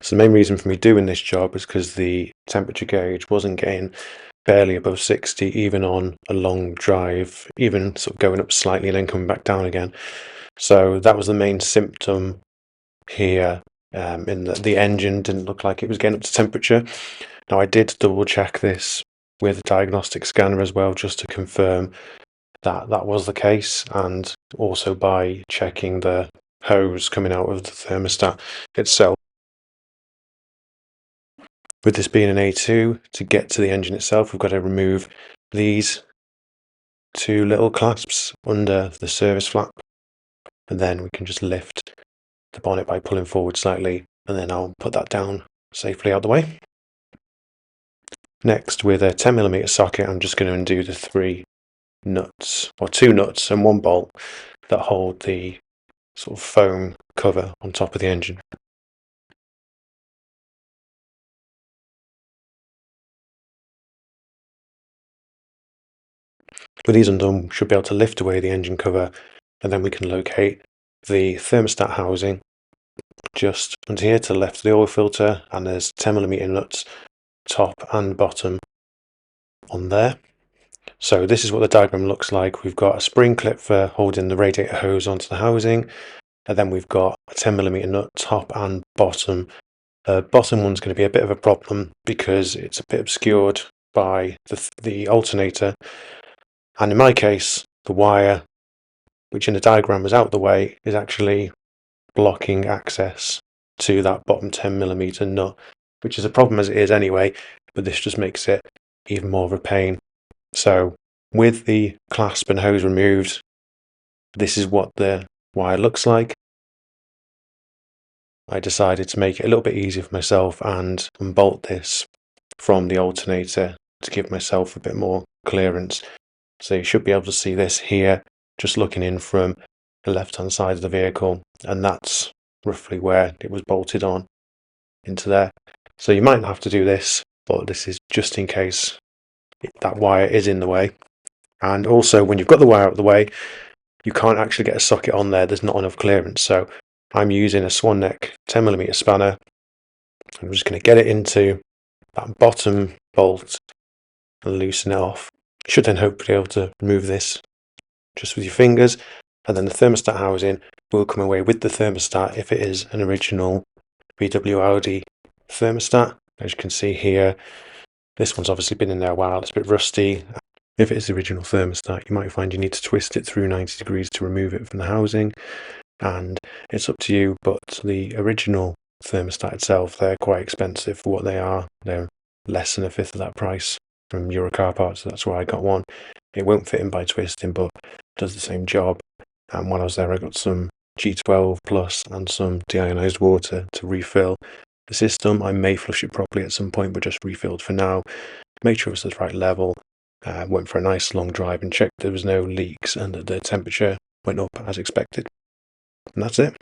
So the main reason for me doing this job is because the temperature gauge wasn't getting barely above 60, even on a long drive, even sort of going up slightly and then coming back down again. So that was the main symptom here, in that the engine didn't look like it was getting up to temperature. Now I did double check this with a diagnostic scanner as well, just to confirm that that was the case, and also by checking the hose coming out of the thermostat itself. With this being an A2, to get to the engine itself, we've got to remove these two little clasps under the service flap, and then we can just lift the bonnet by pulling forward slightly, and then I'll put that down safely out the way. Next, with a 10mm socket, I'm just going to undo the 3 nuts, or 2 nuts and 1 bolt that hold the sort of foam cover on top of the engine. With these undone, we should be able to lift away the engine cover, and then we can locate the thermostat housing just under here to the left of the oil filter, and there's 10mm nuts top and bottom on there. So this is what the diagram looks like. We've got a spring clip for holding the radiator hose onto the housing, and then we've got a 10mm nut top and bottom. The bottom one's going to be a bit of a problem because it's a bit obscured by the alternator, and in my case the wire, which in the diagram was out the way, is actually blocking access to that bottom 10mm nut, which is a problem as it is anyway, but this just makes it even more of a pain. So with the clasp and hose removed, this is what the wire looks like. I decided to make it a little bit easier for myself and unbolt this from the alternator to give myself a bit more clearance. So you should be able to see this here, just looking in from the left-hand side of the vehicle, and that's roughly where it was bolted on into there. So you might have to do this, but this is just in case that wire is in the way. And also, when you've got the wire out of the way, you can't actually get a socket on there. There's not enough clearance. So I'm using a Swan Neck 10mm spanner. I'm just going to get it into that bottom bolt and loosen it off. You should then hopefully be able to remove this just with your fingers, and then the thermostat housing will come away with the thermostat if it is an original VW Audi thermostat. As you can see here, this one's obviously been in there a while, it's a bit rusty. If it is the original thermostat, you might find you need to twist it through 90 degrees to remove it from the housing, and it's up to you, but the original thermostat itself, they're quite expensive for what they are. They're less than a fifth of that price from Eurocar Parts, so that's why I got one. It won't fit in by twisting, but does the same job. And when I was there, I got some G12 Plus and some deionized water to refill the system. I may flush it properly at some point, but just refilled for now. Make sure it's the right level. Went for a nice long drive and checked there was no leaks and that the temperature went up as expected. And that's it.